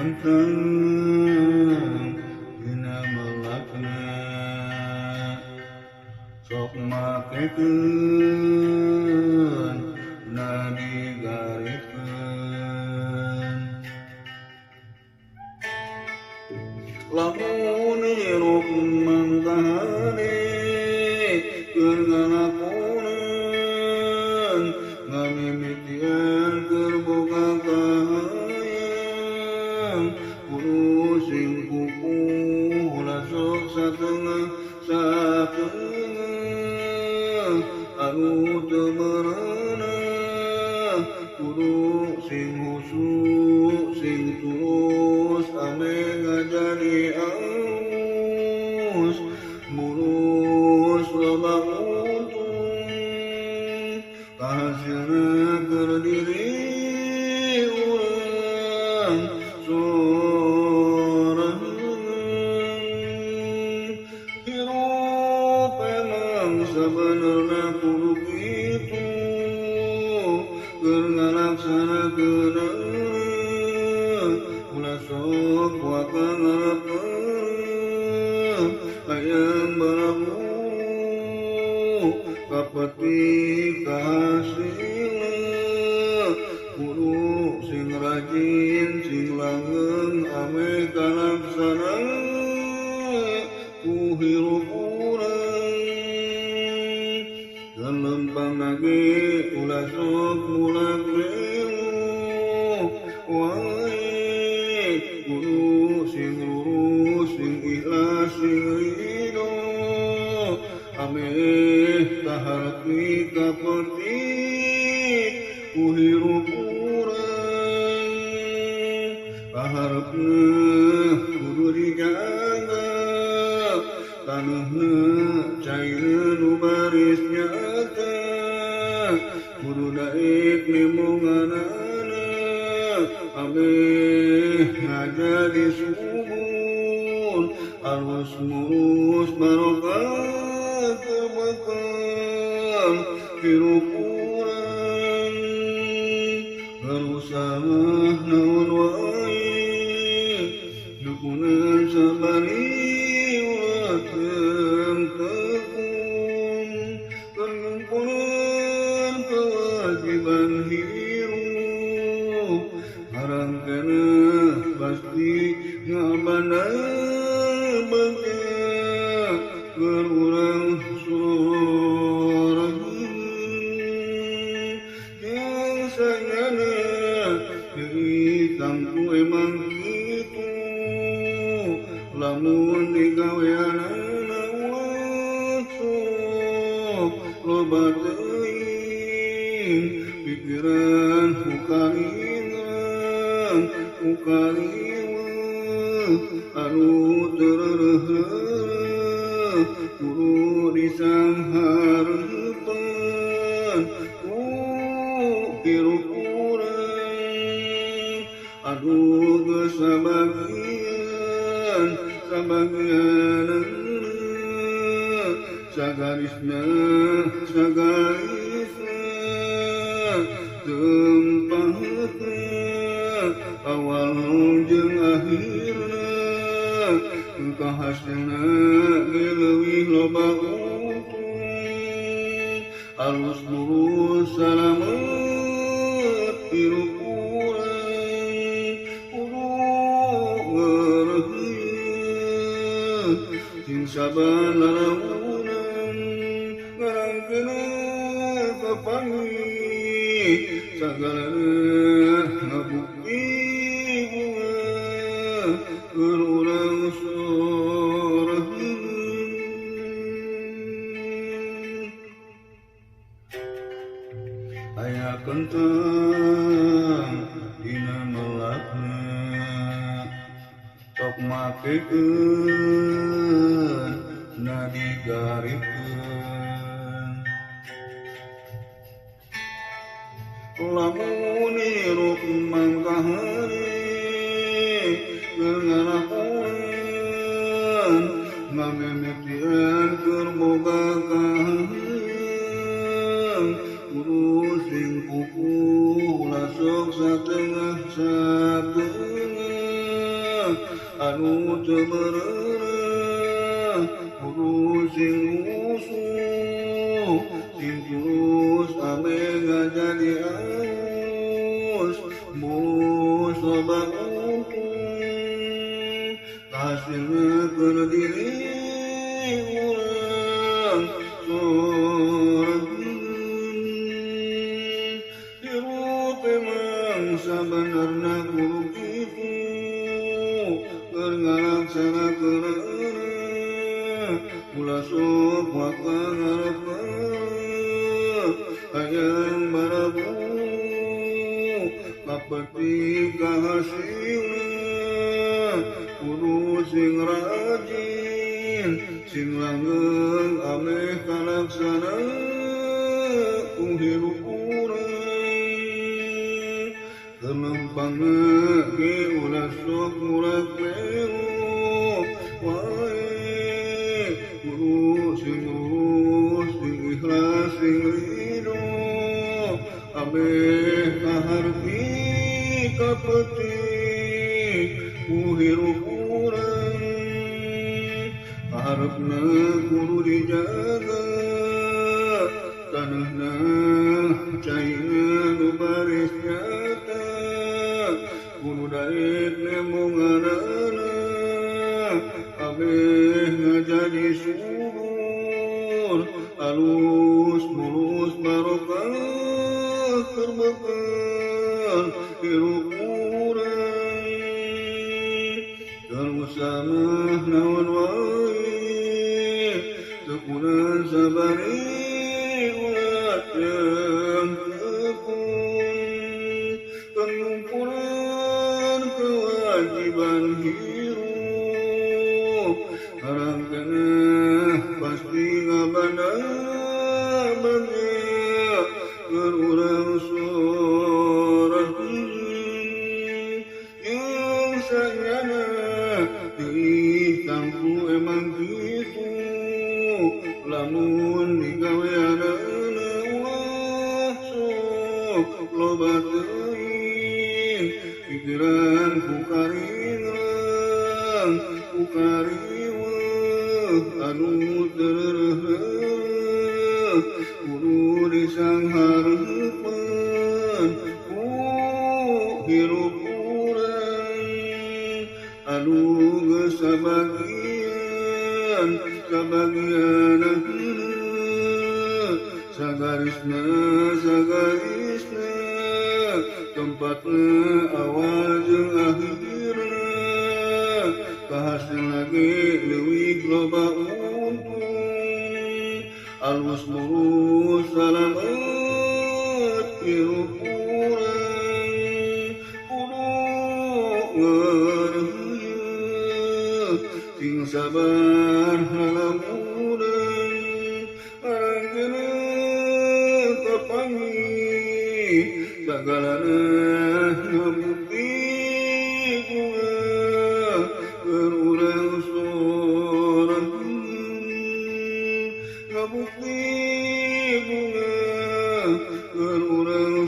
kenteng dina melakna sok makekeun na digariskeun lamun hirup mangkahade keur ngalakoneun ngamimitian keur boga kahayang kudu sing kukuh ulah sok satengah anu teu berenang kudu sing husuk sing tulus ame ngajadi aus mulus loba untung kahasilna keur diri urang sorangan hirup emang sabenerna kudu kitu keur ngalaksanakeun ulah sok waka ngarapeun hayang barabu kapeti kahasilna kudu sing rajin sing langgeng ame kalaksana ku hirup urang gelempang lagi ulah sok mulak belu wae kudu sing lurus sing ikhlas sing ridho ame kaharti kapeti ku hirup urang kaharepna kudu dijaga taneuhna cairna nu baris nyata kudu daek nemonganana ame ngajadi subur alus mulus barokah terbekal hirup urang berusaha naon wae dukunan sabari ulah teu tekun ngumpulkeun kewajiban hirup harangkana pasti ngabana bagja keur urang sorangan yang sanyana deui tangtu emang kitu lamun digaweanana sok loba teuing pikiran ukaliweuh anu tereureut kudu disanghareupeun ku hirup urang aduh geus sabagian sagarisna tempahetna awal jeung akhirna kahasilna leuwih loba untung alus mulus salamet hirup urang kudu ngareuheuh sing saban lalaunan ngarangkeuna papangi sagalana ngabukti bunga keur urang sorangan aya kenteng dina melakna sok makekeun na digarikeun lamun hirup mangkahari keur ngalakoneun ngamimitian keur boga kahayang kudu sing kukuh ulah sok satengah-satengah anu teu meureuh kudu sing usuh sing tulus ame ngajadi aus mulus loba untung hasilna keur diri urang sorang hirup emang sabenerna kudu kitu keur ngalaksanakeun ulah sok waka ngarepkeun hayang barabu kapeting kahasilna kudu sing rajin sing langgeng ameh kalaksana ku hirup urang kelempangna ge ulah sok murah mewah wae kudu sing lurus sing ikhlas sing ridho ameh kaharti kapeting ku hirup urang harapna kudu dijaga tanahna caina nu baris nyata kudu daek nemonganana abeh ngajadi subur alus mulus barokah terbekal hirup urang karusamah naon wae tekunan sabari ulat yang tekun pengumpulan kewajiban hirup harangkana pasti ngabana bagya keur urang sorang yang sanyana ditangku emang gitu lamun digaweanana ulah sok loba teuing pikiran ku karingrang ku kariweuh anu tereureureuh kudu disanghareupeun ku hirup urang anu geus sabagian sagarisna tempatna awal jeung akhirna kahasil lagi leuwih loba untung alus mulus salamet hirup urang kudu ngeureuh sing sabar halamunan arangkeuna kapanggih sagalana ngabukti bunga keur urang sorang ngabukti bunga keur urang